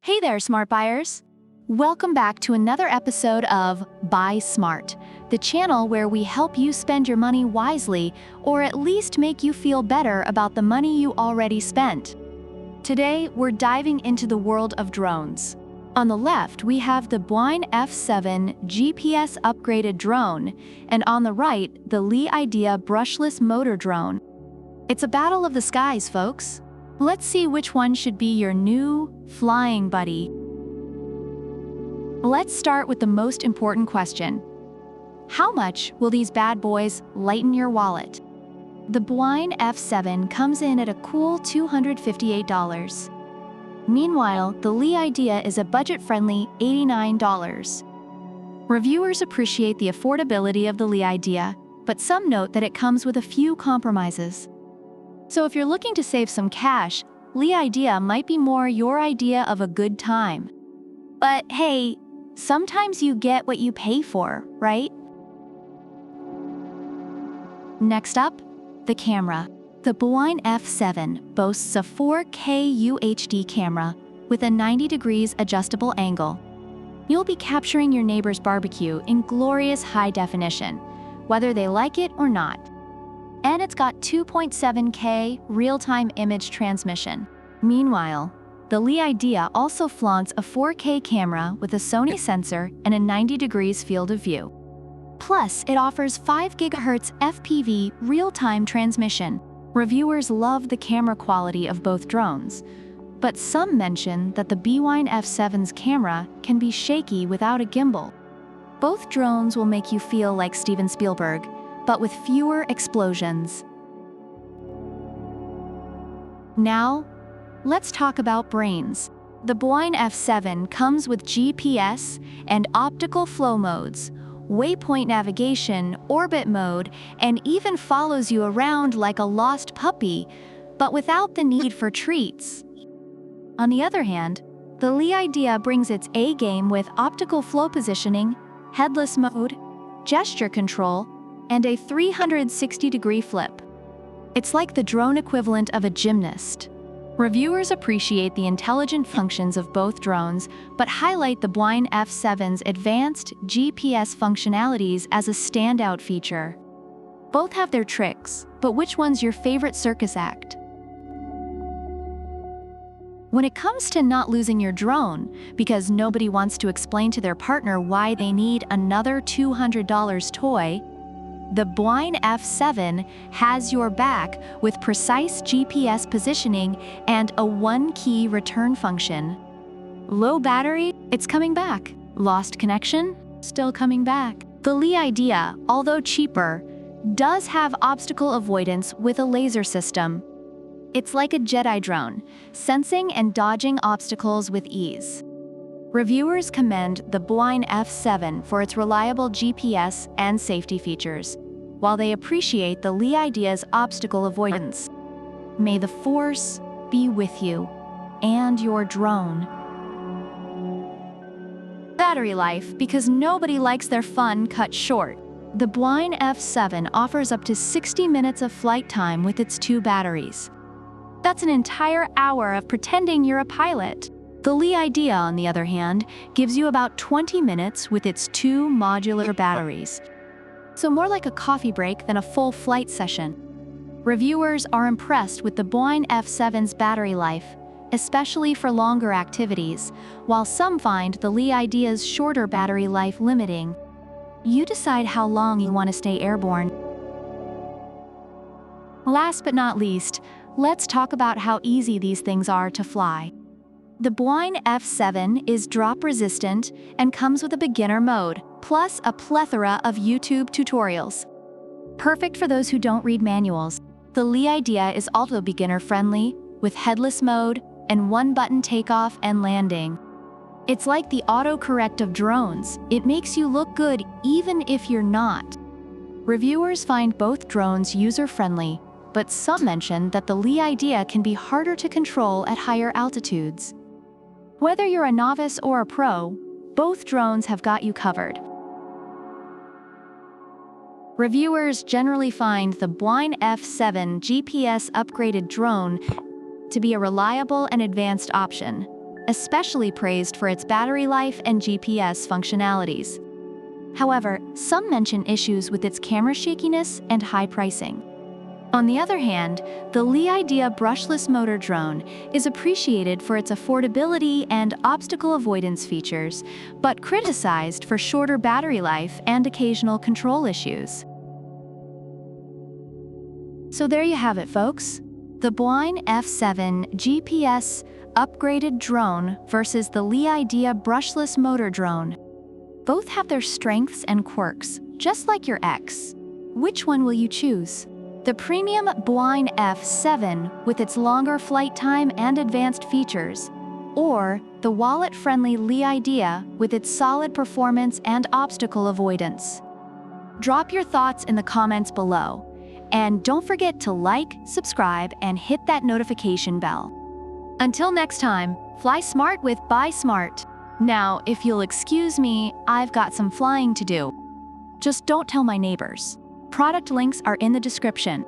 Hey there, smart buyers! Welcome back to another episode of Buy Smart, the channel where we help you spend your money wisely or at least make you feel better about the money you already spent. Today, we're diving into the world of drones. On the left, we have the Bwine F7 GPS upgraded drone, and on the right, the Lee Idea brushless motor drone. It's a battle of the skies, folks. Let's see which one should be your new flying buddy. Let's start with the most important question. How much will these bad boys lighten your wallet? The Bwine F7 comes in at a cool $258. Meanwhile, the Lee Idea is a budget-friendly $89. Reviewers appreciate the affordability of the Lee Idea, but some note that it comes with a few compromises. So if you're looking to save some cash, Lee Idea might be more your idea of a good time. But hey, sometimes you get what you pay for, right? Next up, the camera. The Bwine F7 boasts a 4K UHD camera with a 90 degrees adjustable angle. You'll be capturing your neighbor's barbecue in glorious high definition, whether they like it or not. And it's got 2.7K real-time image transmission. Meanwhile, the Lee Idea also flaunts a 4K camera with a Sony sensor and a 90 degrees field of view. Plus, it offers 5 GHz FPV real-time transmission. Reviewers love the camera quality of both drones, but some mention that the Bwine F7's camera can be shaky without a gimbal. Both drones will make you feel like Steven Spielberg, but with fewer explosions. Now, let's talk about brains. The Bwine F7 comes with GPS and optical flow modes, waypoint navigation, orbit mode, and even follows you around like a lost puppy, but without the need for treats. On the other hand, the Lee Idea brings its A game with optical flow positioning, headless mode, gesture control, and a 360-degree flip. It's like the drone equivalent of a gymnast. Reviewers appreciate the intelligent functions of both drones, but highlight the Bwine F7's advanced GPS functionalities as a standout feature. Both have their tricks, but which one's your favorite circus act? When it comes to not losing your drone, because nobody wants to explain to their partner why they need another $200 toy, the Bwine F7 has your back with precise GPS positioning and a one-key return function. Low battery? It's coming back. Lost connection? Still coming back. The Lee Idea, although cheaper, does have obstacle avoidance with a laser system. It's like a Jedi drone, sensing and dodging obstacles with ease. Reviewers commend the Bwine F7 for its reliable GPS and safety features, while they appreciate the Lee Idea's obstacle avoidance. May the Force be with you and your drone. Battery life, because nobody likes their fun cut short. The Bwine F7 offers up to 60 minutes of flight time with its 2 batteries. That's an entire hour of pretending you're a pilot. The Lee Idea, on the other hand, gives you about 20 minutes with its 2 modular batteries. So more like a coffee break than a full flight session. Reviewers are impressed with the Bwine F7's battery life, especially for longer activities, while some find the Lee Idea's shorter battery life limiting. You decide how long you want to stay airborne. Last but not least, let's talk about how easy these things are to fly. The Bwine F7 is drop-resistant and comes with a beginner mode, plus a plethora of YouTube tutorials. Perfect for those who don't read manuals. The Lee Idea is also beginner-friendly, with headless mode and one-button takeoff and landing. It's like the autocorrect of drones. It makes you look good even if you're not. Reviewers find both drones user-friendly, but some mention that the Lee Idea can be harder to control at higher altitudes. Whether you're a novice or a pro, both drones have got you covered. Reviewers generally find the Bwine F7 GPS upgraded drone to be a reliable and advanced option. especially praised for its battery life and GPS functionalities. However, some mention issues with its camera shakiness and high pricing. On the other hand, the Idea brushless motor drone is appreciated for its affordability and obstacle avoidance features, but criticized for shorter battery life and occasional control issues. So there you have it, folks. The Bwine F7 GPS upgraded drone versus the Idea brushless motor drone. Both have their strengths and quirks, just like your ex. Which one will you choose? The premium Bwine F7 with its longer flight time and advanced features, or the wallet-friendly Idea with its solid performance and obstacle avoidance? Drop your thoughts in the comments below, and don't forget to like, subscribe, and hit that notification bell. Until next time, fly smart with Buy Smart. Now, if you'll excuse me, I've got some flying to do. Just don't tell my neighbors. Product links are in the description.